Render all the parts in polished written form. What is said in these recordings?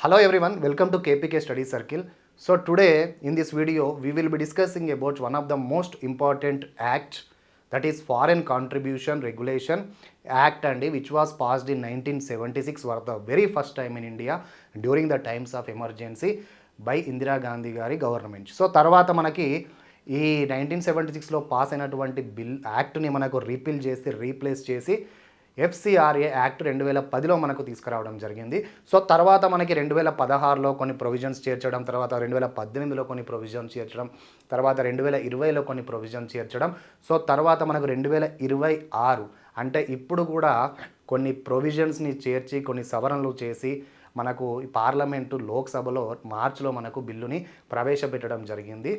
Hello everyone, welcome to KPK Study Circle. So today in this video we will be discussing about one of the most important act, that is Foreign Contribution Regulation Act, and which was passed in 1976 for the very first time in India during the times of emergency by Indira Gandhi గారి government. So తర్వాత మనకి ఈ 1976లో pass అయినటువంటి యాక్ట్ని మనకు replace చేసి FCRA act 2010లో మనకు తీసుకురావడం జరిగింది. సో తర్వాత మనకి 2016లో కొన్ని ప్రొవిజన్స్ చేర్చడం, తర్వాత 2018లో కొన్ని ప్రొవిజన్స్ చేర్చడం, తర్వాత 2020లో కొన్ని ప్రొవిజన్స్ చేర్చడం. సో తర్వాత మనకు 2026 అంటే ఇప్పుడు కూడా కొన్ని ప్రొవిజన్స్ని చేర్చి కొన్ని సవరణలు చేసి మనకు పార్లమెంటు లోక్సభలో మార్చిలో మనకు బిల్లుని ప్రవేశపెట్టడం జరిగింది.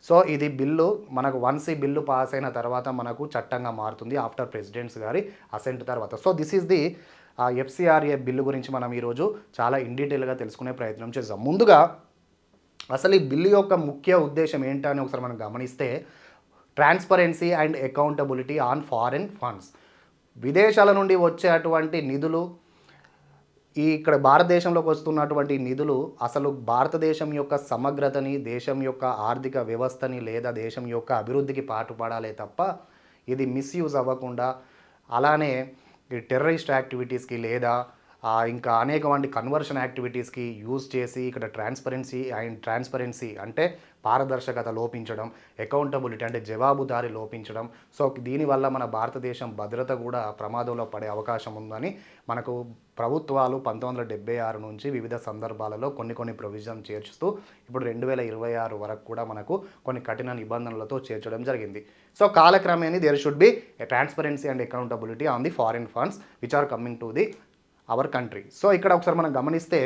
సో ఇది బిల్లు మనకు వన్స్ ఈ బిల్లు పాస్ అయిన తర్వాత మనకు చట్టంగా మారుతుంది ఆఫ్టర్ ప్రెసిడెంట్స్ గారి అసెంట్ తర్వాత. So this is the FCRA bill గురించి మనం ఈరోజు చాలా ఇన్ డీటెయిల్గా తెలుసుకునే ప్రయత్నం చేద్దాం. ముందుగా అసలు ఈ బిల్లు యొక్క ముఖ్య ఉద్దేశం ఏంటని ఒకసారి మనం గమనిస్తే, transparency and accountability on foreign funds. విదేశాల నుండి వచ్చేటువంటి నిధులు ఇక్కడ భారతదేశంలోకి వస్తున్నటువంటి నిధులు అసలు భారతదేశం యొక్క సమగ్రతని, దేశం యొక్క ఆర్థిక వ్యవస్థని లేదా దేశం యొక్క అభివృద్ధికి పాటుపడాలే తప్ప ఇది మిస్యూజ్ అవ్వకుండా, అలానే టెర్రరిస్ట్ యాక్టివిటీస్కి లేదా ఇంకా అనేకమంది కన్వర్షన్ యాక్టివిటీస్కి యూజ్ చేసి ఇక్కడ ట్రాన్స్పరెన్సీ అంటే పారదర్శకత లోపించడం, అకౌంటబిలిటీ అంటే జవాబుదారీ లోపించడం. సో దీనివల్ల మన భారతదేశం భద్రత కూడా ప్రమాదంలో పడే అవకాశం ఉందని మనకు ప్రభుత్వాలు 1976 నుంచి వివిధ సందర్భాలలో కొన్ని ప్రొవిజన్ చేర్చుతూ ఇప్పుడు 2026 వరకు కూడా మనకు కొన్ని కఠిన నిబంధనలతో చేర్చడం జరిగింది. సో కాలక్రమేణా there should be transparency and accountability on the foreign funds which are coming to the our country. So ఇక్కడ ఒకసారి మనం గమనిస్తే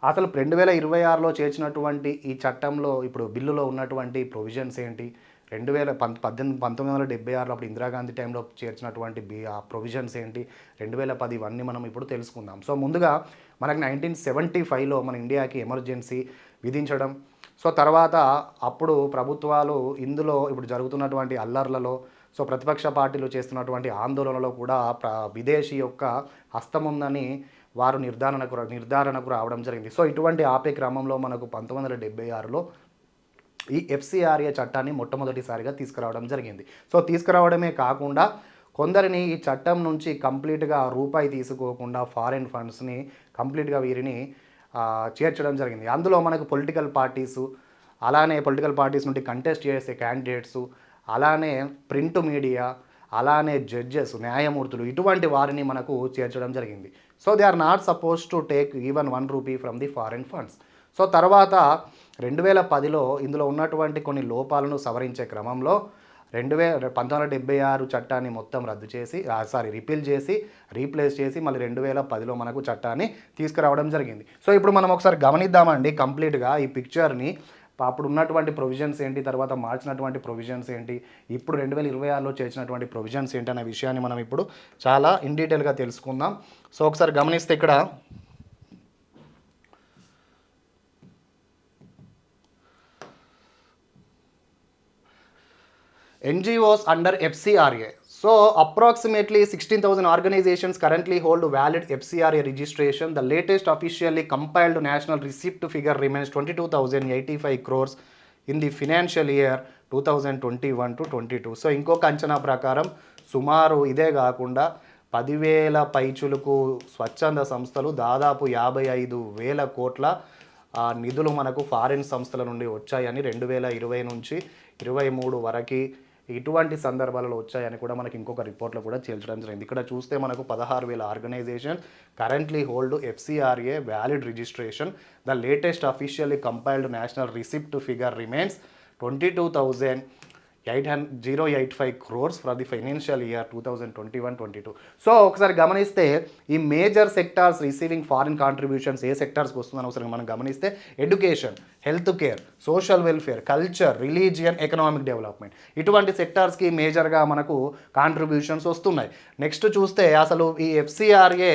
అసలు 2026లో చేర్చినటువంటి ఈ చట్టంలో ఇప్పుడు బిల్లులో ఉన్నటువంటి ప్రొవిజన్స్ ఏంటి, 1976లో అప్పుడు ఇందిరాగాంధీ టైంలో చేర్చినటువంటి ప్రొవిజన్స్ ఏంటి, 2010 ఇవన్నీ మనం ఇప్పుడు తెలుసుకుందాం. సో ముందుగా మనకు 1975లో మన ఇండియాకి ఎమర్జెన్సీ విధించడం. సో తర్వాత అప్పుడు ప్రభుత్వాలు ఇందులో ఇప్పుడు జరుగుతున్నటువంటి అల్లర్లలో, సో ప్రతిపక్ష పార్టీలు చేస్తున్నటువంటి ఆందోళనలో కూడా విదేశీ యొక్క హస్తం ఉందని వారు నిర్ధారణకు రావడం జరిగింది. సో ఇటువంటి ఆపే క్రమంలో మనకు 1976లో ఈ ఎఫ్సిఆర్ఏ చట్టాన్ని మొట్టమొదటిసారిగా తీసుకురావడం జరిగింది. సో తీసుకురావడమే కాకుండా కొందరిని ఈ చట్టం నుంచి కంప్లీట్గా రూపాయి తీసుకోకుండా ఫారిన్ ఫండ్స్ని కంప్లీట్గా వీరిని చేర్చడం జరిగింది. అందులో మనకు పొలిటికల్ పార్టీసు, అలానే పొలిటికల్ పార్టీస్ నుండి కంటెస్ట్ చేసే క్యాండిడేట్సు, అలానే ప్రింట్ మీడియా, అలానే జడ్జెస్, న్యాయమూర్తులు, ఇటువంటి వారిని మనకు చేర్చడం జరిగింది. So they are not suppose to take even 1 rupee from the foreign funds. So తర్వాత 2010లో ఇందులో ఉన్నటువంటి కొన్ని లోపాలను సవరించే క్రమంలో 1976 చట్టాన్ని మొత్తం రిపీల్ చేసి రీప్లేస్ చేసి మళ్ళీ 2010లో మనకు చట్టాన్ని తీసుకురావడం జరిగింది. సో ఇప్పుడు మనం ఒకసారి గమనిద్దామండి కంప్లీట్గా ఈ పిక్చర్ని. అప్పుడు ఉన్నటువంటి ప్రొవిజన్స్ ఏంటి, తర్వాత మార్చినటువంటి ప్రొవిజన్స్ ఏంటి, ఇప్పుడు 2026లో చేర్చినటువంటి ప్రొవిజన్స్ ఏంటి అనే విషయాన్ని మనం ఇప్పుడు చాలా ఇన్ డీటెయిల్గా తెలుసుకుందాం. సో ఒకసారి గమనిస్తే ఇక్కడ NGOs under FCRA. So approximately 16,000 organizations currently hold valid FCRA registration. The latest officially compiled national receipt figure remains 22,085 crores in the financial year 2021 to 22. So ఇంకొక అంచనా ప్రకారం సుమారు ఇదే కాకుండా 10,000 పైచులకు స్వచ్ఛంద సంస్థలు దాదాపు 55,000 కోట్ల నిధులు మనకు ఫారిన్ సంస్థల నుండి వచ్చాయని 2020 నుంచి 23 వరకు ఇటువంటి సందర్భాలలో వచ్చాయని కూడా మనకి ఇంకొక రిపోర్ట్లో కూడా చేర్చడం జరిగింది. ఇక్కడ చూస్తే మనకు 16,000 organisation currently hold FCRA valid registration. The latest officially compiled national receipt figure remains 22,085 crores for the financial year 2021-22. So ఒకసారి గమనిస్తే ఈ major sectors receiving foreign contributions ఏ సెక్టార్స్కి వస్తుందని ఒకసారి మనం గమనిస్తే education, health care, social welfare, culture, religion, economic development, ఇటువంటి సెక్టార్స్కి మేజర్గా మనకు కాంట్రిబ్యూషన్స్ వస్తున్నాయి. నెక్స్ట్ చూస్తే అసలు ఈ ఎఫ్సిఆర్ఏ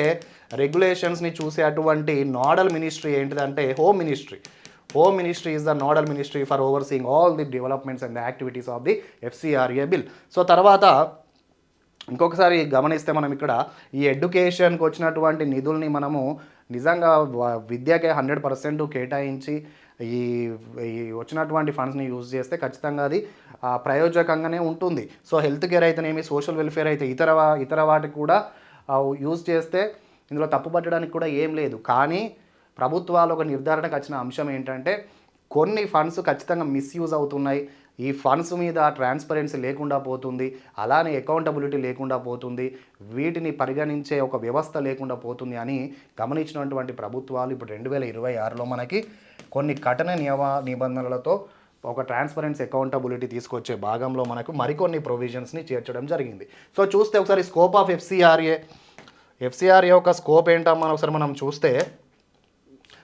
రెగ్యులేషన్స్ని చూసే అటువంటి నోడల్ మినిస్ట్రీ ఏంటిదంటే home ministry. Home Ministry is the nodal ministry for overseeing all the developments and the activities of the FCRA bill. So తర్వాత ఇంకొకసారి గమనిస్తే మనం ఇక్కడ ఈ ఎడ్యుకేషన్కి వచ్చినటువంటి నిధుల్ని మనము నిజంగా విద్యకే 100% కేటాయించి ఈ ఈ వచ్చినటువంటి ఫండ్స్ని యూజ్ చేస్తే ఖచ్చితంగా అది ప్రయోజకంగానే ఉంటుంది. సో హెల్త్ కేర్ అయితేనేమి, సోషల్ వెల్ఫేర్ అయితే ఇతర వాటికి కూడా యూజ్ చేస్తే ఇందులో తప్పు పట్టడానికి కూడా ఏం లేదు. కానీ ప్రభుత్వాలు ఒక నిర్ధారణకు వచ్చిన అంశం ఏంటంటే కొన్ని ఫండ్స్ ఖచ్చితంగా మిస్యూజ్ అవుతున్నాయి, ఈ ఫండ్స్ మీద ట్రాన్స్పరెన్సీ లేకుండా పోతుంది, అలానే అకౌంటబిలిటీ లేకుండా పోతుంది, వీటిని పరిగణించే ఒక వ్యవస్థ లేకుండా పోతుంది అని గమనించినటువంటి ప్రభుత్వాలు ఇప్పుడు 2026లో మనకి కొన్ని కఠిన నిబంధనలతో ఒక ట్రాన్స్పరెన్సీ అకౌంటబిలిటీ తీసుకొచ్చే భాగంలో మనకు మరికొన్ని ప్రొవిజన్స్ని చేర్చడం జరిగింది. సో చూస్తే ఒకసారి స్కోప్ ఆఫ్ ఎఫ్సిఆర్ఏ యొక్క స్కోప్ ఏంటో మనం చూస్తే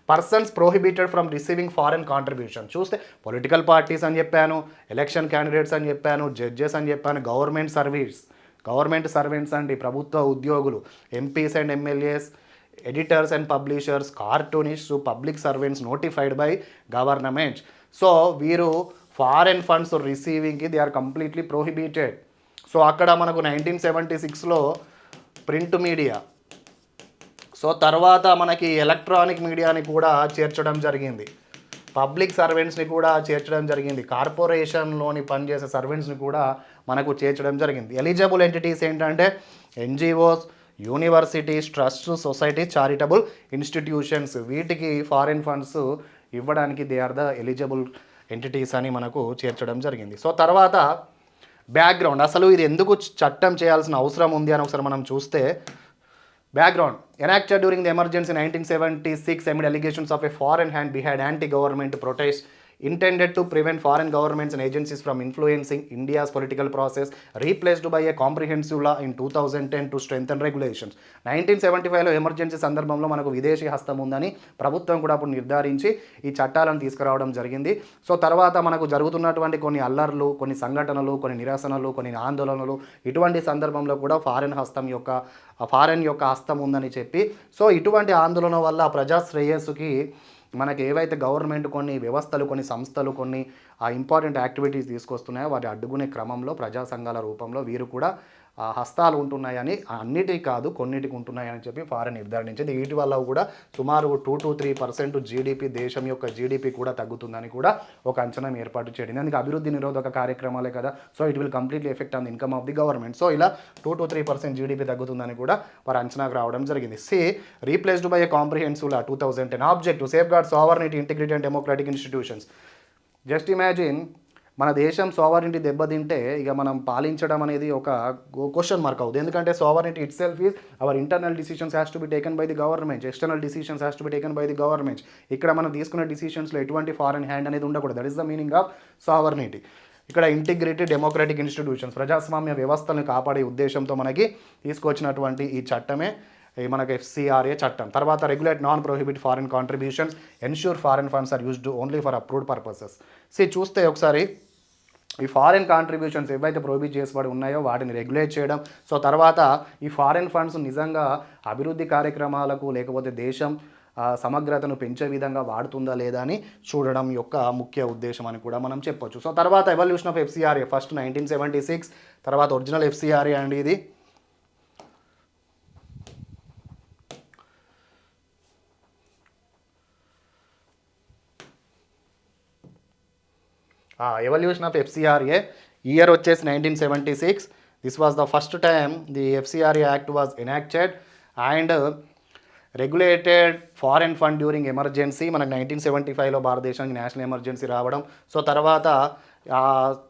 persons prohibited from receiving foreign contribution. చూస్తే పొలిటికల్ పార్టీస్ అని చెప్పాను, ఎలక్షన్ క్యాండిడేట్స్ అని చెప్పాను, జడ్జెస్ అని చెప్పాను, గవర్నమెంట్ సర్వెంట్స్ అండి, ప్రభుత్వ ఉద్యోగులు, MPs and MLAs, editors and publishers, cartoonists, public servants notified by government. So వీరు ఫారెన్ ఫండ్స్ రిసీవింగ్కి they are completely prohibited. So అక్కడ మనకు 1976లో ప్రింట్ మీడియా, సో తర్వాత మనకి ఎలక్ట్రానిక్ మీడియాని కూడా చేర్చడం జరిగింది, పబ్లిక్ సర్వెంట్స్ని కూడా చేర్చడం జరిగింది, కార్పొరేషన్లోని పనిచేసే సర్వెంట్స్ని కూడా మనకు చేర్చడం జరిగింది. ఎలిజిబుల్ ఎంటిటీస్ ఏంటంటే NGOs, universities, trust, society, charitable institutions, వీటికి ఫారిన్ ఫండ్స్ ఇవ్వడానికి they are the eligible entities అని మనకు చేర్చడం జరిగింది. సో తర్వాత బ్యాక్గ్రౌండ్, అసలు ఇది ఎందుకు చట్టం చేయాల్సిన అవసరం ఉంది అని ఒకసారి మనం చూస్తే, background enacted during the emergency in 1976 amid allegations of a foreign hand behind anti-government protests intended to prevent foreign governments and agencies from influencing India's political process, replaced by a comprehensive law in 2010 to strengthen regulations. 1975లో emergency సందర్భంలో మనకు విదేశీ హస్తం ఉందని ప్రభుత్వం కూడా అప్పుడు నిర్ధారించి ఈ చట్టాలను తీసుకురావడం జరిగింది. సో తర్వాత మనకు జరుగుతున్నటువంటి కొన్ని అల్లర్లు, కొన్ని సంఘటనలు, కొన్ని నిరసనలు, కొన్ని ఆందోళనలు, ఇటువంటి సందర్భంలో కూడా ఫారెన్ యొక్క హస్తం ఉందని చెప్పి, సో ఇటువంటి ఆందోళన వల్ల ప్రజా శ్రేయస్సుకి మనకి ఏవైతే గవర్నమెంట్ కొన్ని వ్యవస్థలు, కొన్ని సంస్థలు, కొన్ని ఇంపార్టెంట్ యాక్టివిటీస్ తీసుకొస్తున్నాయో వాటి అడ్డుకునే క్రమంలో ప్రజా సంఘాల రూపంలో వీరు కూడా హస్తాలు ఉంటున్నాయని, అన్నిటికీ కాదు కొన్నిటికి ఉంటున్నాయని చెప్పి ఫారెన్ నిర్ధారించింది. వీటి వల్ల కూడా సుమారు 2 to 3% జీడిపి, దేశం యొక్క జీడిపి కూడా తగ్గుతుందని కూడా ఒక అంచనా ఏర్పాటు చేయడం. అందుకే అభివృద్ధి నిరోధక కార్యక్రమాలే కదా, so it will completely effect on the income of the government. So ఇలా 2 to 3% జీడిపి తగ్గుతుందని కూడా వారు అంచనాకు రావడం జరిగింది. Replaced by A comprehensive law 2010. Objective safeguard sovereignty, integrity and democratic institutions. Just imagine, మన దేశం సోవరిటీ దెబ్బతింటే ఇక మనం పాలించడం అనేది ఒక క్వశ్చన్ మార్క్ అవుతుంది. ఎందుకంటే sovereignty itself is our internal decisions has to be taken by the government, external decisions has to be taken by the government. ఇక్కడ మనం తీసుకునే డిసిషన్స్లో ఎటువంటి ఫారెన్ హ్యాండ్ అనేది ఉండకూడదు. That is the meaning of sovereignty. ఇక్కడ integrity, democratic institutions, ప్రజాస్వామ్య వ్యవస్థలను కాపాడే ఉద్దేశంతో మనకి తీసుకొచ్చినటువంటి ఈ చట్టమే మనకు ఎఫ్సిఆర్ఏ చట్టం. తర్వాత regulate non prohibit foreign contributions, ensure foreign funds are used only for approved purposes. చూస్తే ఒకసారి ఈ ఫారిన్ కాంట్రిబ్యూషన్స్ ఏవైతే ప్రొహిబిట్ చేసబడి ఉన్నాయో వాటిని రెగ్యులేట్ చేయడం. సో తర్వాత ఈ ఫారిన్ ఫండ్స్ నిజంగా అభివృద్ధి కార్యక్రమాలకు లేకపోతే దేశం సమగ్రతను పెంచే విధంగా వాడుతుందా లేదా అని చూడడం యొక్క ముఖ్య ఉద్దేశం అని కూడా మనం చెప్పొచ్చు. సో తర్వాత ఎవల్యూషన్ ఆఫ్ ఎఫ్సిఆర్ఏ, ఫస్ట్ 1976, తర్వాత ఒరిజినల్ ఎఫ్సిఆర్ఏ అండి ఇది. ఎవల్యూషన్ ఆఫ్ ఎఫ్సిఆర్ఏ ఇయర్ వచ్చేసి 1976. This was the first time the FCRA act was enacted and regulated foreign fund during emergency. మనకు 1975లో భారతదేశానికి నేషనల్ ఎమర్జెన్సీ రావడం. సో తర్వాత ఆ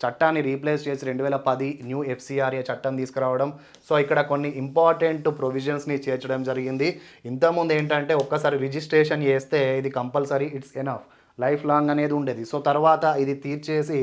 చట్టాన్ని రీప్లేస్ చేసి 2010 న్యూ ఎఫ్సిఆర్ఏ చట్టం తీసుకురావడం. సో ఇక్కడ కొన్ని ఇంపార్టెంట్ ప్రొవిజన్స్ని చేర్చడం జరిగింది. ఇంతకుముందు ఏంటంటే ఒక్కసారి రిజిస్ట్రేషన్ చేస్తే ఇది compulsory, it's enough, life long అనేది ఉండేది. సో తర్వాత ఇది తీర్చేసి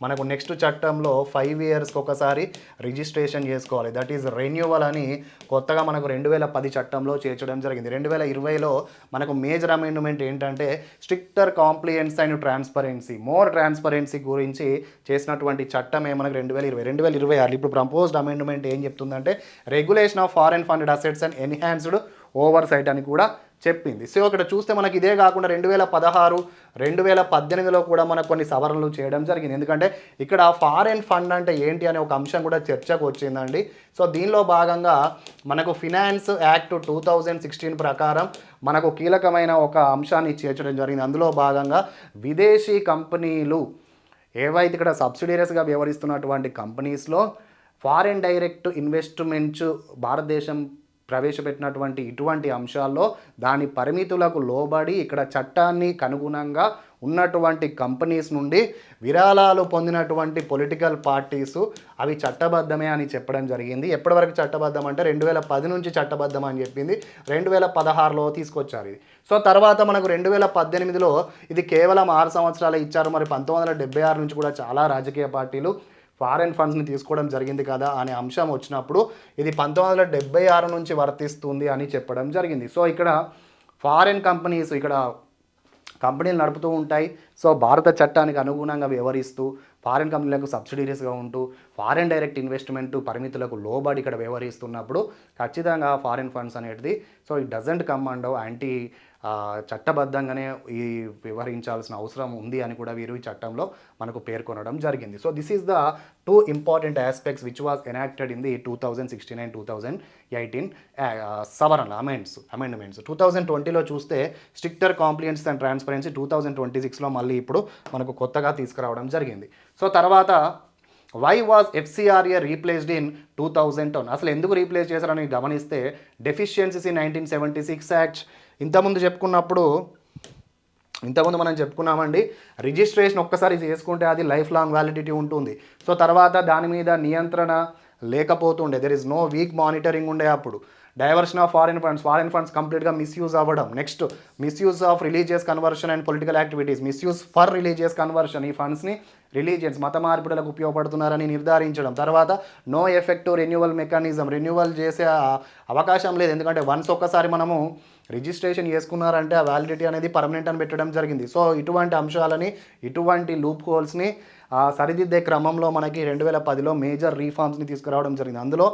మనకు నెక్స్ట్ చట్టంలో 5 yearsకి ఒకసారి రిజిస్ట్రేషన్ చేసుకోవాలి, దట్ ఈజ్ రెన్యువల్ అని కొత్తగా మనకు 2010 చట్టంలో చేర్చడం జరిగింది. 2020లో మనకు మేజర్ అమెండ్మెంట్ ఏంటంటే stricter compliance and transparency, more transparency గురించి చేసినటువంటి చట్టమే మనకు 2020. ఇప్పుడు ప్రపోజ్డ్ అమెండ్మెంట్ ఏం చెప్తుందంటే regulation of foreign funded assets and enhanced oversight అని కూడా చెప్పింది. సో ఇక్కడ చూస్తే మనకి ఇదే కాకుండా 2016, 2018లో కూడా మనకు కొన్ని సవరణలు చేయడం జరిగింది. ఎందుకంటే ఇక్కడ ఫారెన్ ఫండ్ అంటే ఏంటి అనే ఒక అంశం కూడా చర్చకు వచ్చిందండి. సో దీనిలో భాగంగా మనకు ఫినాన్స్ యాక్ట్ 2016 ప్రకారం మనకు కీలకమైన ఒక అంశాన్ని చేర్చడం జరిగింది. అందులో భాగంగా విదేశీ కంపెనీలు ఏవైతే ఇక్కడ సబ్సిడీరియస్గా వ్యవహరిస్తున్నటువంటి కంపెనీస్లో ఫారెన్ డైరెక్ట్ ఇన్వెస్ట్మెంట్స్ భారతదేశం ప్రవేశపెట్టినటువంటి ఇటువంటి అంశాల్లో దాని పరిమితులకు లోబడి ఇక్కడ చట్టానికి అనుగుణంగా ఉన్నటువంటి కంపెనీస్ నుండి విరాళాలు పొందినటువంటి పొలిటికల్ పార్టీసు అవి చట్టబద్ధమే అని చెప్పడం జరిగింది. ఎప్పటివరకు చట్టబద్ధం అంటే 2010 నుంచి చట్టబద్ధం అని చెప్పింది. 2016లో తీసుకొచ్చారు ఇది. సో తర్వాత మనకు 2018లో ఇది కేవలం 6 సంవత్సరాలు ఇచ్చారు. మరి 1976 నుంచి కూడా చాలా రాజకీయ పార్టీలు ఫారెన్ ఫండ్స్ని తీసుకోవడం జరిగింది కదా అనే అంశం వచ్చినప్పుడు ఇది 1976 నుంచి వర్తిస్తుంది అని చెప్పడం జరిగింది. సో ఇక్కడ ఫారెన్ కంపెనీస్ ఇక్కడ కంపెనీలు నడుపుతూ ఉంటాయి. సో భారత చట్టానికి అనుగుణంగా వ్యవహరిస్తూ ఫారెన్ కంపెనీలకు సబ్సిడీరియస్గా ఉంటూ ఫారెన్ డైరెక్ట్ ఇన్వెస్ట్మెంట్ పరిమితులకు లోబడి ఇక్కడ వ్యవహరిస్తున్నప్పుడు ఖచ్చితంగా ఫారెన్ ఫండ్స్ అనేది so it doesn't come and anti చట్టబద్ధంగానే ఈ వ్యవహరించాల్సిన అవసరం ఉంది అని కూడా వీరు ఈ చట్టంలో మనకు పేర్కొనడం జరిగింది. So this is the 2 important aspects which was enacted in the 2016 and 2018 సవరణ అమెండ్మెంట్స్. 2020లో చూస్తే స్ట్రిక్టర్ కాంప్లియన్స్ అండ్ ట్రాన్స్పరెన్సీ 2026లో మళ్ళీ ఇప్పుడు మనకు కొత్తగా తీసుకురావడం జరిగింది. సో తర్వాత why was FCRA replaced in 2010? అసలు ఎందుకు రీప్లేస్ చేశారని గమనిస్తే డెఫిషియన్సీస్ ఇన్ 1976 యాక్ట్ ఇంతకుముందు మనం చెప్పుకున్నామండి. రిజిస్ట్రేషన్ ఒక్కసారి చేసుకుంటే అది లైఫ్ లాంగ్ వ్యాలిడిటీ ఉంటుంది. సో తర్వాత దాని మీద నియంత్రణ లేకపోతుండే, there is no weak monitoring ఉండే. అప్పుడు డైవర్షన్ ఆఫ్ ఫారిన్ ఫండ్స్ కంప్లీట్గా మిస్యూజ్ అవ్వడం. Next misuse of religious conversion and political activities, misuse for religious conversion, ఈ ఫండ్స్ని రిలీజియన్స్ మత మార్పిడులకు ఉపయోగపడుతున్నారని నిర్ధారించడం. తర్వాత no effective renewal mechanism, renewal చేసే అవకాశం లేదు. ఎందుకంటే వన్స్ ఒక్కసారి మనము రిజిస్ట్రేషన్ చేసుకున్నారంటే ఆ వ్యాలిడిటీ అనేది పర్మనెంట్ అని పెట్టడం జరిగింది. సో ఇటువంటి అంశాలని, ఇటువంటి లూప్ హోల్స్ని సరిదిద్దే క్రమంలో మనకి 2010లో మేజర్ రీఫార్మ్స్ని తీసుకురావడం జరిగింది. అందులో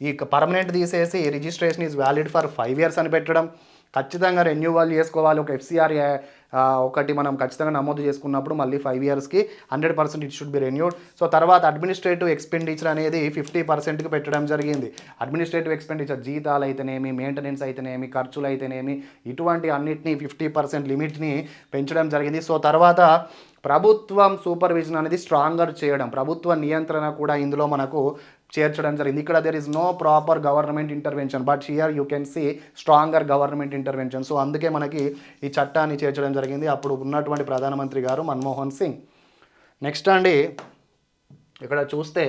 ఈ పర్మనెంట్ తీసేసి registration is valid for 5 years అని పెట్టడం. ఖచ్చితంగా రెన్యూవల్ చేసుకోవాలి. ఒక FCRA ఒకటి మనం ఖచ్చితంగా నమోదు చేసుకున్నప్పుడు మళ్ళీ 5 yearsకి 100% it should be renewed. So తర్వాత అడ్మినిస్ట్రేటివ్ ఎక్స్పెండిచర్ అనేది 50%కి పెట్టడం జరిగింది. అడ్మినిస్ట్రేటివ్ ఎక్స్పెండిచర్ జీతాలు అయితేనేమి, మెయింటెనెన్స్ అయితేనేమి, ఖర్చులు అయితేనేమి, ఇటువంటి అన్నిటినీ 50% లిమిట్ని పెంచడం జరిగింది. సో తర్వాత ప్రభుత్వం సూపర్విజన్ అనేది స్ట్రాంగర్ చేయడం, ప్రభుత్వ నియంత్రణ కూడా ఇందులో మనకు చేర్చడం జరిగింది. ఇక్కడ there is no proper government intervention, but here you can see stronger government intervention. So అందుకే మనకి ఈ చట్టాన్ని చేర్చడం జరిగింది అప్పుడు ఉన్నటువంటి ప్రధానమంత్రి గారు మన్మోహన్ సింగ్. నెక్స్ట్ అండి ఇక్కడ చూస్తే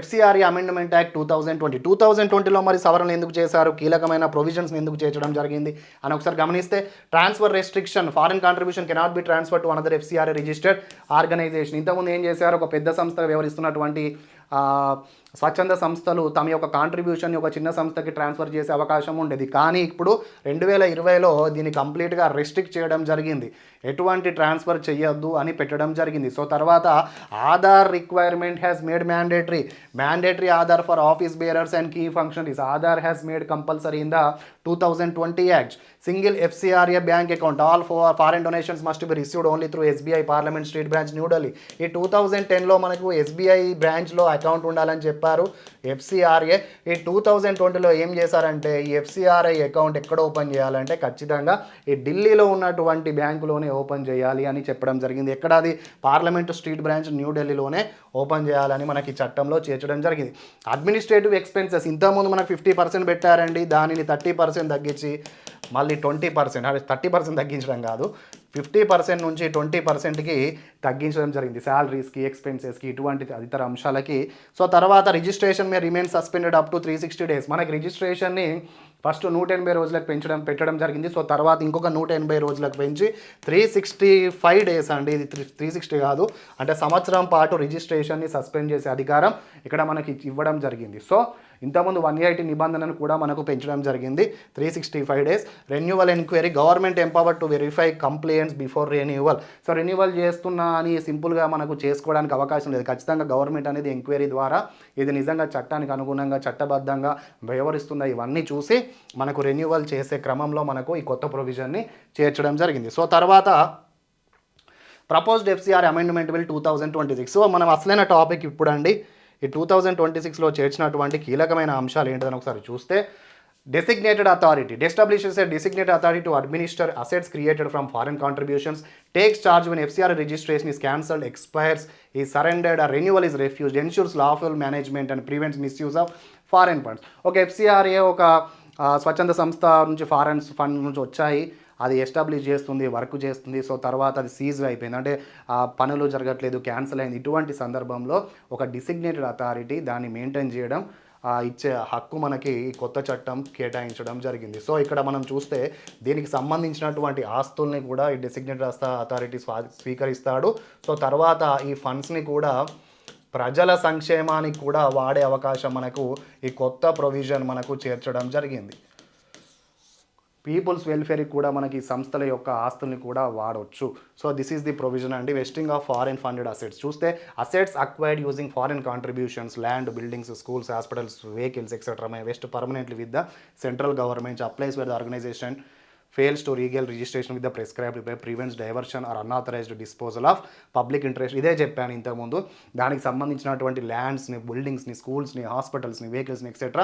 FCRA అమెండ్మెంట్ యాక్ట్ 2020లో మరి సవరణలు ఎందుకు చేశారు, కీలకమైన ప్రొవిజన్స్ని ఎందుకు చేర్చడం జరిగింది అని ఒకసారి గమనిస్తే transfer restriction, foreign contribution cannot be transfer to another FCRA registered organization. ఇంతకుముందు ఏం చేశారు, ఒక పెద్ద సంస్థ వ్యవహరిస్తున్నటువంటి స్వచ్ఛంద సంస్థలు తమ యొక్క కాంట్రిబ్యూషన్ని ఒక చిన్న సంస్థకి ట్రాన్స్ఫర్ చేసే అవకాశం ఉండేది. కానీ ఇప్పుడు 2020లో దీన్ని కంప్లీట్గా రెస్ట్రిక్ట్ చేయడం జరిగింది. ఎటువంటి ట్రాన్స్ఫర్ చేయొద్దు అని పెట్టడం జరిగింది. సో తర్వాత Aadhaar requirement has made mandatory Aadhaar for office bearers and key functionaries. Aadhaar has made compulsory in the 2020 act. Single FCRA bank account, all foreign donations must be received only through SBI parliament street branch New Delhi. ఈ 2010లో మనకు SBI బ్రాంచ్లో account ఉండాలని చెప్పారు FCRA. ఈ 2020లో ఏం చేశారంటే ఈ FCRA account ఎక్కడ ఓపెన్ చేయాలంటే ఖచ్చితంగా ఈ ఢిల్లీలో ఉన్నటువంటి బ్యాంకులోనే ఓపెన్ చేయాలి అని చెప్పడం జరిగింది. ఎక్కడ అది పార్లమెంట్ స్ట్రీట్ బ్రాంచ్ న్యూఢిల్లీలోనే ఓపెన్ చేయాలని మనకి చట్టంలో చేర్చడం జరిగింది. అడ్మినిస్ట్రేటివ్ ఎక్స్పెన్సెస్ ఇంతకుముందు మనకు 50% పెట్టారండి, దానిని 30% తగ్గించి మళ్ళీ 20%, అంటే 30% తగ్గించడం కాదు, 50% నుంచి 20%కి తగ్గించడం జరిగింది శాలరీస్కి, ఎక్స్పెన్సెస్కి, ఇటువంటి తదితర అంశాలకి. సో తర్వాత registration May remain suspended up to 360 days. మనకి రిజిస్ట్రేషన్ని ఫస్ట్ 180 రోజులకు పెట్టడం జరిగింది. సో తర్వాత ఇంకొక 180 రోజులకు పెంచి 365 days అండి, ఇది 360 కాదు, అంటే సంవత్సరం పాటు రిజిస్ట్రేషన్ని సస్పెండ్ చేసే అధికారం ఇక్కడ మనకి ఇవ్వడం జరిగింది. సో ఇంతకుముందు 180 నిబంధనను కూడా మనకు పెంచడం జరిగింది 365 days. Renewal enquiry government empower to verify complaints before renewal. So renewal చేస్తున్నా అని సింపుల్గా మనకు చేసుకోవడానికి అవకాశం లేదు. ఖచ్చితంగా గవర్నమెంట్ అనేది ఎంక్వైరీ ద్వారా ఇది నిజంగా చట్టానికి అనుగుణంగా చట్టబద్ధంగా వ్యవహరిస్తుందా ఇవన్నీ చూసి మనకు రెన్యువల్ చేసే క్రమంలో మనకు ఈ కొత్త ప్రొవిజన్ని చేర్చడం జరిగింది. సో తర్వాత proposed FCR amendment bill 2026. So మనం అసలైన టాపిక్ ఇప్పుడండి. ఈ 2026లో చేర్చినటువంటి కీలకమైన అంశాలు ఏంటని ఒకసారి చూస్తే, designated authority. It establishes a designated authority to administer assets created from foreign contributions, takes charge when FCRA registration is cancelled, expires, is surrendered, or renewal is refused, ensures lawful management and prevents misuse of foreign funds. ఒక FCRA ఒక స్వచ్ఛంద సంస్థ నుంచి foreign fund నుంచి వచ్చాయి, అది establish చేస్తుంది, work చేస్తుంది. సో తర్వాత అది సీజ్ అయిపోయింది, అంటే పనులు జరగట్లేదు, క్యాన్సిల్ అయింది. ఇటువంటి సందర్భంలో ఒక డిసిగ్నేటెడ్ అథారిటీ దాన్ని మెయింటైన్ చేయడం ఇచ్చే హక్కు మనకి ఈ కొత్త చట్టం కేటాయించడం జరిగింది. సో ఇక్కడ మనం చూస్తే దీనికి సంబంధించినటువంటి ఆస్తుల్ని కూడా ఈ డెసిగ్నేటెడ్ అథారిటీ స్వీకరిస్తాడు. సో తర్వాత ఈ ఫండ్స్ని కూడా ప్రజల సంక్షేమానికి కూడా వాడే అవకాశం మనకు ఈ కొత్త ప్రొవిజన్ మనకు చేర్చడం జరిగింది. పీపుల్స్ వెల్ఫేర్కి కూడా మనకి సంస్థల యొక్క ఆస్తుల్ని కూడా వాడవచ్చు. So this is the provision అండి. వెస్టింగ్ ఆఫ్ ఫారెన్ ఫండెడ్ అసెట్స్ చూస్తే, assets acquired using foreign contributions, land, buildings, schools, hospitals, vehicles etcetera May west permanently with the central government applies where the organization fails to legal registration with the prescribed way, prevents diversion or unauthorized disposal of public interest. ఇదే చెప్పాను ఇంతకుముందు. దానికి సంబంధించినటువంటి ల్యాండ్స్ని, బిల్డింగ్స్ని, స్కూల్స్ని, హాస్పిటల్స్ని, వెహికల్స్ని etcetera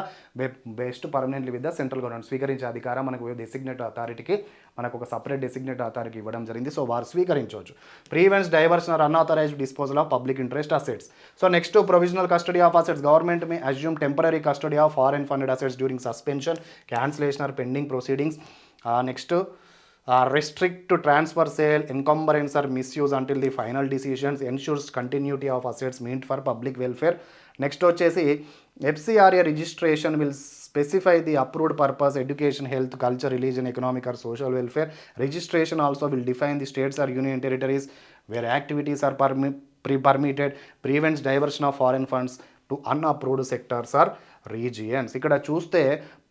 vest permanently with the central government స్వీకరించే అధికారం మనకు డెసిగ్నేటెడ్ అథారిటీకి, మనకు ఒక సపరేట్ డెసిగ్నేటెడ్ అథారిటీకి ఇవ్వడం జరిగింది. సో వారు స్వీకరించవచ్చు. Prevents diversion or unauthorised disposal of public interest assets. So next, provisional custody of assets. Government may assume temporary custody of foreign funded assets during suspension, cancellation or pending proceedings. Next, restrict to transfer, sale, encumbrance or misuse until the final decisions, ensures continuity of assets meant for public welfare. Next వచ్చేసి FCRA registration will specify the approved purpose, education, health, culture, religion, economic or social welfare. Registration also will define the states or union territories where activities are permitted, prevents diversion of foreign funds to unapproved sectors or regions. ఇక్కడ చూస్తే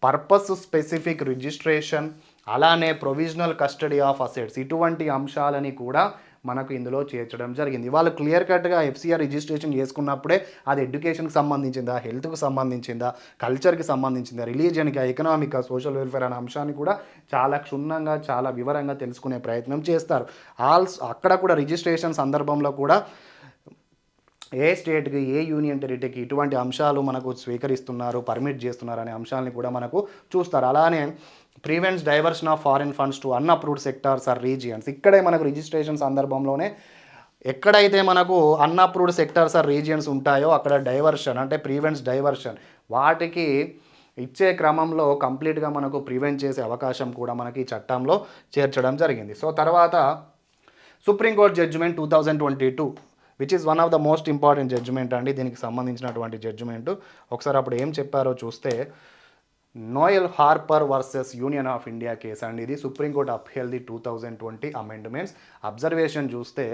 purpose specific registration, అలానే provisional custody of assets, ఇటువంటి అంశాలని కూడా మనకు ఇందులో చేర్చడం జరిగింది. వాళ్ళు క్లియర్ కట్గా ఎఫ్సిఆర్ రిజిస్ట్రేషన్ చేసుకున్నప్పుడే అది ఎడ్యుకేషన్కి సంబంధించిందా, హెల్త్కి సంబంధించిందా, కల్చర్కి సంబంధించిందా, రిలీజియన్కి, ఎకనామిక్, సోషల్ వెల్ఫేర్ అనే అంశాన్ని కూడా చాలా క్షుణ్ణంగా, చాలా వివరంగా తెలుసుకునే ప్రయత్నం చేస్తారు. అక్కడ కూడా రిజిస్ట్రేషన్ సందర్భంలో కూడా ఏ స్టేట్కి, ఏ యూనియన్ టెరిటరీకి ఇటువంటి అంశాలు మనకు స్వీకరిస్తున్నారు, పర్మిట్ చేస్తున్నారు అనే అంశాలని కూడా మనకు చూస్తారు. అలానే prevents diversion of foreign funds to unapproved sectors or regions. ఇక్కడే మనకు రిజిస్ట్రేషన్ సందర్భంలోనే ఎక్కడైతే మనకు అన్అప్రూవ్డ్ సెక్టార్స్ ఆర్ రీజియన్స్ ఉంటాయో అక్కడ డైవర్షన్, అంటే ప్రివెంట్స్ డైవర్షన్, వాటికి ఇచ్చే క్రమంలో కంప్లీట్గా మనకు ప్రివెంట్ చేసే అవకాశం కూడా మనకి చట్టంలో చేర్చడం జరిగింది. సో తర్వాత supreme court judgement 2022, which is one of the most important judgement అండి. దీనికి సంబంధించినటువంటి జడ్జిమెంట్ ఒకసారి అప్పుడు ఏం చెప్పారో చూస్తే, Noel Harper versus union of India case అండి. ఇది supreme court upheld the 2020 amendments. Observation చూస్తే,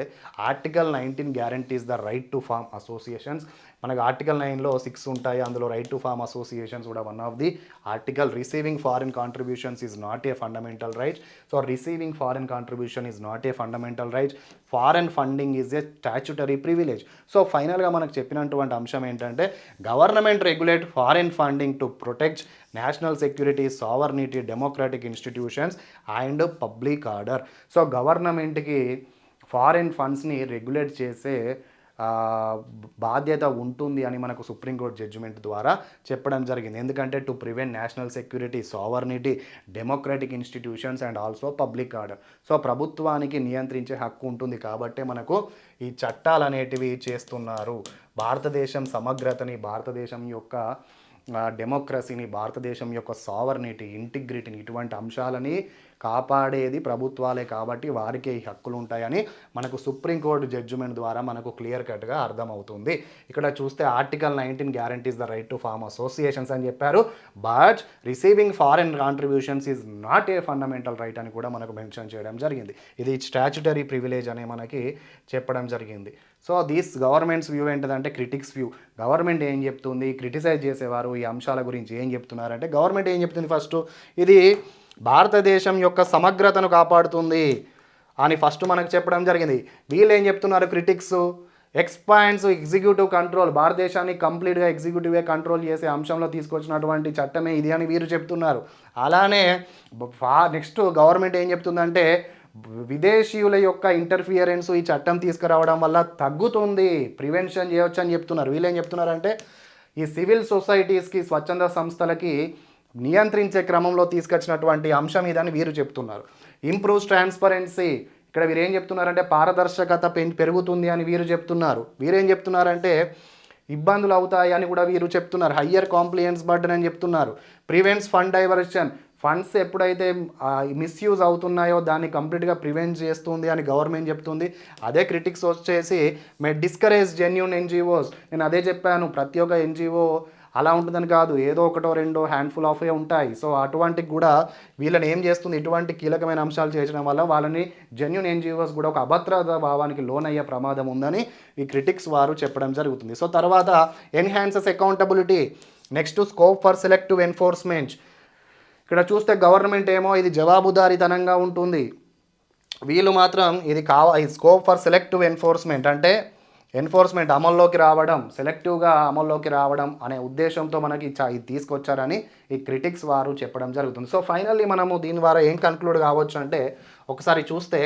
article 19 guarantees the right to form associations. మనకు ఆర్టికల్ 9లో 6 ఉంటాయి, అందులో రైట్ టు ఫార్మ్ అసోసియేషన్స్ కూడా one of the article. Receiving foreign contributions is not a fundamental right. So receiving foreign contribution is not a fundamental right. Foreign funding is a statutory privilege. So ఫైనల్గా మనకు చెప్పినటువంటి అంశం ఏంటంటే, government regulate foreign funding to protect national security, sovereignty, democratic institutions and public order. So గవర్నమెంట్కి foreign ఫండ్స్ని regulate చేసే బాధ్యత ఉంటుంది అని మనకు సుప్రీంకోర్టు జడ్జిమెంట్ ద్వారా చెప్పడం జరిగింది. ఎందుకంటే to prevent national security, sovereignty, democratic institutions and also public order. So ప్రభుత్వానికి నియంత్రించే హక్కు ఉంటుంది కాబట్టే మనకు ఈ చట్టాలు అనేటివి చేస్తున్నారు. భారతదేశం సమగ్రతని, భారతదేశం యొక్క డెమోక్రసీని, భారతదేశం యొక్క సావర్నిటీ, ఇంటిగ్రిటీని, ఇటువంటి అంశాలని కాపాడేది ప్రభుత్వాలే కాబట్టి వారికే ఈ హక్కులు ఉంటాయని మనకు సుప్రీంకోర్టు జడ్జిమెంట్ ద్వారా మనకు క్లియర్ కట్గా అర్థమవుతుంది. ఇక్కడ చూస్తే article 19 guarantees the right to form associations అని చెప్పారు. But receiving foreign contributions is not a fundamental right అని కూడా మనకు మెన్షన్ చేయడం జరిగింది. ఇది స్టాచ్యుటరీ ప్రివిలేజ్ అనే మనకి చెప్పడం జరిగింది. సో దీస్ గవర్నమెంట్స్ వ్యూ ఏంటిదంటే క్రిటిక్స్ వ్యూ. గవర్నమెంట్ ఏం చెప్తుంది, క్రిటిసైజ్ చేసేవారు ఈ అంశాల గురించి ఏం చెప్తున్నారంటే, గవర్నమెంట్ ఏం చెప్తుంది, ఫస్ట్ ఇది భారతదేశం యొక్క సమగ్రతను కాపాడుతుంది అని ఫస్ట్ మనకు చెప్పడం జరిగింది. వీళ్ళు ఏం చెప్తున్నారు క్రిటిక్స్, ఎక్స్పాండ్స్ ఎగ్జిక్యూటివ్ కంట్రోల్, భారతదేశాన్ని కంప్లీట్గా ఎగ్జిక్యూటివే కంట్రోల్ చేసే అంశంలో తీసుకొచ్చినటువంటి చట్టమే ఇది అని వీరు చెప్తున్నారు. అలానే నెక్స్ట్ గవర్నమెంట్ ఏం చెప్తుందంటే విదేశీయుల యొక్క ఇంటర్ఫియరెన్స్ ఈ చట్టం తీసుకురావడం వల్ల తగ్గుతుంది, ప్రివెన్షన్ చేయవచ్చు అని చెప్తున్నారు. వీళ్ళు ఏం చెప్తున్నారంటే ఈ సివిల్ సొసైటీస్కి, స్వచ్ఛంద సంస్థలకి నియంత్రించే క్రమంలో తీసుకొచ్చినటువంటి అంశం ఇదని వీరు చెప్తున్నారు. ఇంప్రూవ్స్ ట్రాన్స్పరెన్సీ, ఇక్కడ వీరు ఏం చెప్తున్నారంటే పారదర్శకత పెరుగుతుంది అని వీరు చెప్తున్నారు. వీరేం చెప్తున్నారంటే ఇబ్బందులు అవుతాయి అని కూడా వీరు చెప్తున్నారు. హయ్యర్ కాంప్లియన్స్ బర్డెన్ అని చెప్తున్నారు. ప్రివెంట్స్ ఫండ్ డైవర్షన్, ఫండ్స్ ఎప్పుడైతే మిస్యూజ్ అవుతున్నాయో దాన్ని కంప్లీట్గా ప్రివెంట్ చేస్తుంది అని గవర్నమెంట్ చెప్తుంది. అదే క్రిటిక్స్ వచ్చేసి మే డిస్కరేజ్ జెన్యూన్ ఎన్జిఓస్, నేను అదే చెప్పాను, ప్రతి ఒక్క ఎన్జిఓ అలా ఉంటుందని కాదు, ఏదో ఒకటో రెండో హ్యాండ్ఫుల్ ఆఫ్ ఉంటాయి. సో అటువంటి కూడా వీళ్ళని ఏం చేస్తుంది, ఇటువంటి కీలకమైన అంశాలు చేయడం వల్ల వాళ్ళని జెన్యూన్ ఎన్జిఓస్ కూడా ఒక అభద్రతా భావానికి లోనయ్యే ప్రమాదం ఉందని ఈ క్రిటిక్స్ వారు చెప్పడం జరుగుతుంది. సో తర్వాత enhances accountability, next scope for selective enforcement. ఇక్కడ చూస్తే గవర్నమెంట్ ఏమో ఇది జవాబుదారీతనంగా ఉంటుంది, వీళ్ళు మాత్రం ఇది ఈ స్కోప్ ఫర్ సెలెక్టివ్ ఎన్ఫోర్స్మెంట్ అంటే ఎన్ఫోర్స్మెంట్ అమల్లోకి రావడం, సెలెక్టివ్గా అమల్లోకి రావడం అనే ఉద్దేశంతో మనకి ఇది తీసుకొచ్చారని ఈ క్రిటిక్స్ వారు చెప్పడం జరుగుతుంది. సో ఫైనల్లీ మనము దీని ద్వారా ఏం కన్క్లూడ్ కావచ్చు అంటే, ఒకసారి చూస్తే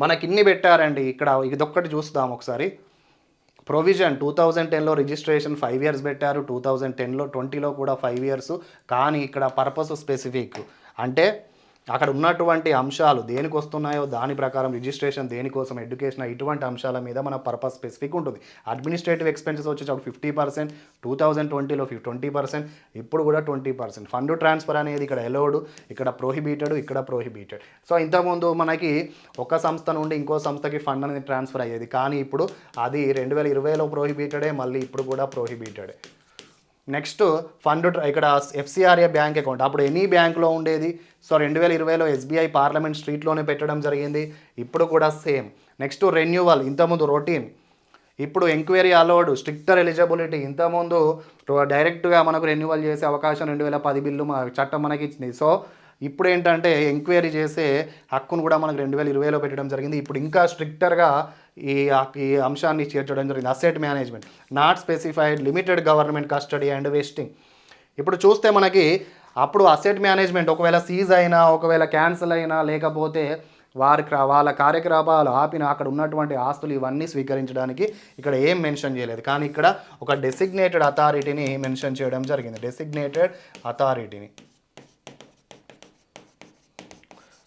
మనకి ఇన్ని పెట్టారండి. ఇక్కడ ఇదొక్కటి చూస్తాం ఒకసారి. ప్రొవిజన్ 2010లో రిజిస్ట్రేషన్ 5 years పెట్టారు, 2020లో కూడా 5 years. కానీ ఇక్కడ పర్పస్ స్పెసిఫిక్ అంటే అక్కడ ఉన్నటువంటి అంశాలు దేనికి వస్తున్నాయో దాని ప్రకారం రిజిస్ట్రేషన్ దేనికోసం, ఎడ్యుకేషన్, ఇటువంటి అంశాల మీద మన పర్పస్ స్పెసిఫిక్ ఉంటుంది. అడ్మినిస్ట్రేటివ్ ఎక్స్పెన్సెస్ వచ్చేటప్పుడు 50%, 2020లో 20%, ఇప్పుడు కూడా 20%. ఫండ్ ట్రాన్స్ఫర్ అనేది ఇక్కడ ఎలౌడ్, ఇక్కడ ప్రోహిబిటెడ్, ఇక్కడ ప్రోహిబిటెడ్. సో ఇంతకుముందు మనకి ఒక సంస్థ నుండి ఇంకో సంస్థకి ఫండ్ అనేది ట్రాన్స్ఫర్ అయ్యేది, కానీ ఇప్పుడు అది 2020లో ప్రోహిబిటెడే, మళ్ళీ ఇప్పుడు కూడా ప్రోహిబిటెడే. నెక్స్ట్ ఫండ్ ఇక్కడ ఎఫ్సిఆర్ఏ బ్యాంక్ అకౌంట్ అప్పుడు ఎనీ బ్యాంక్లో ఉండేది. సో 2020లో ఎస్బీఐ పార్లమెంట్ స్ట్రీట్లోనే పెట్టడం జరిగింది, ఇప్పుడు కూడా సేమ్. నెక్స్ట్ రెన్యువల్, ఇంతకుముందు రొటీన్, ఇప్పుడు ఎంక్వైరీ అలౌడ్, స్ట్రిక్టర్ ఎలిజిబిలిటీ. ఇంతకుముందు డైరెక్ట్గా మనకు రెన్యువల్ చేసే అవకాశం 2010 బిల్లు చట్టం మనకి ఇచ్చింది. సో ఇప్పుడు ఏంటంటే ఎంక్వైరీ చేసే హక్కును కూడా మనకు 2020లో పెట్టడం జరిగింది. ఇప్పుడు ఇంకా స్ట్రిక్టర్గా ఈ అంశాన్ని చేర్చడం జరిగింది. Asset management, not specified, limited government custody and vesting. ఇప్పుడు చూస్తే మనకి అప్పుడు అసెట్ మేనేజ్మెంట్ ఒకవేళ సీజ్ అయినా, ఒకవేళ క్యాన్సిల్ అయినా, లేకపోతే వాళ్ళ కార్యకలాపాలు ఆపిన అక్కడ ఉన్నటువంటి ఆస్తులు ఇవన్నీ స్వీకరించడానికి ఇక్కడ ఏం మెన్షన్ చేయలేదు. కానీ ఇక్కడ ఒక డెసిగ్నేటెడ్ అథారిటీని మెన్షన్ చేయడం జరిగింది, డెసిగ్నేటెడ్ అథారిటీని.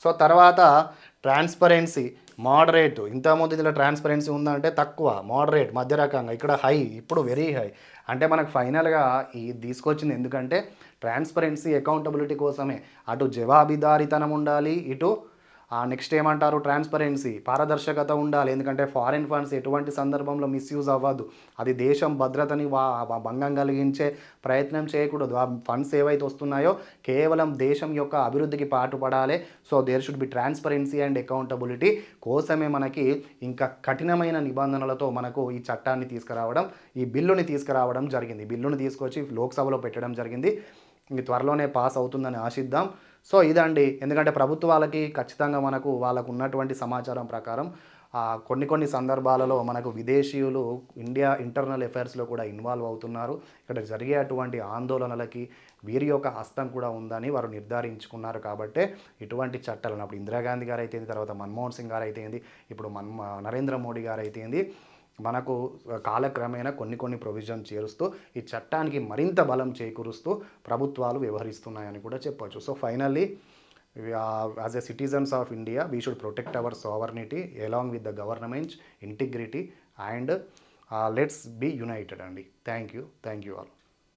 సో తర్వాత ట్రాన్స్పరెన్సీ, మోడరేట్. ఇంతకుముందు ఇందులో ట్రాన్స్పరెన్సీ ఉందంటే తక్కువ, మోడరేట్ మధ్య రకంగా, ఇక్కడ హై, ఇప్పుడు వెరీ హై. అంటే మనకు ఫైనల్గా ఇది తీసుకొచ్చింది ఎందుకంటే ట్రాన్స్పరెన్సీ, అకౌంటబిలిటీ కోసమే. అటు జవాబుదారీతనం ఉండాలి, ఇటు నెక్స్ట్ ఏమంటారు ట్రాన్స్పరెన్సీ, పారదర్శకత ఉండాలి. ఎందుకంటే ఫారిన్ ఫండ్స్ ఎటువంటి సందర్భంలో మిస్యూజ్ అవ్వదు, అది దేశం భద్రతని భంగం కలిగించే ప్రయత్నం చేయకూడదు. ఆ ఫండ్స్ ఏవైతే వస్తున్నాయో కేవలం దేశం యొక్క అభివృద్ధికి పాటుపడాలి. So there should be transparency and accountability కోసమే మనకి ఇంకా కఠినమైన నిబంధనలతో మనకు ఈ చట్టాన్ని తీసుకురావడం, ఈ బిల్లుని తీసుకురావడం జరిగింది. బిల్లుని తీసుకొచ్చి లోక్సభలో పెట్టడం జరిగింది. ఇది త్వరలోనే పాస్ అవుతుందని ఆశిద్దాం. సో ఇదండి, ఎందుకంటే ప్రభుత్వాలకి ఖచ్చితంగా మనకు వాళ్ళకు ఉన్నటువంటి సమాచారం ప్రకారం కొన్ని సందర్భాలలో మనకు విదేశీయులు ఇండియా ఇంటర్నల్ అఫైర్స్లో కూడా ఇన్వాల్వ్ అవుతున్నారు. ఇక్కడ జరిగే అటువంటి ఆందోళనలకి వీరి యొక్క హస్తం కూడా ఉందని వారు నిర్ధారించుకున్నారు. కాబట్టి ఇటువంటి చట్టాలను అప్పుడు ఇందిరాగాంధీ గారు అయితేంది, తర్వాత మన్మోహన్ సింగ్ గారు అయితేంది, ఇప్పుడు నరేంద్ర మోడీ గారు అయితేంది, మనకు కాలక్రమేణా కొన్ని ప్రొవిజన్ చేరుస్తూ ఈ చట్టానికి మరింత బలం చేకూరుస్తూ ప్రభుత్వాలు వ్యవహరిస్తున్నాయని కూడా చెప్పవచ్చు. So finally as a citizens of India we should protect our sovereignty along with the government integrity and let's be united అండి. Thank you all.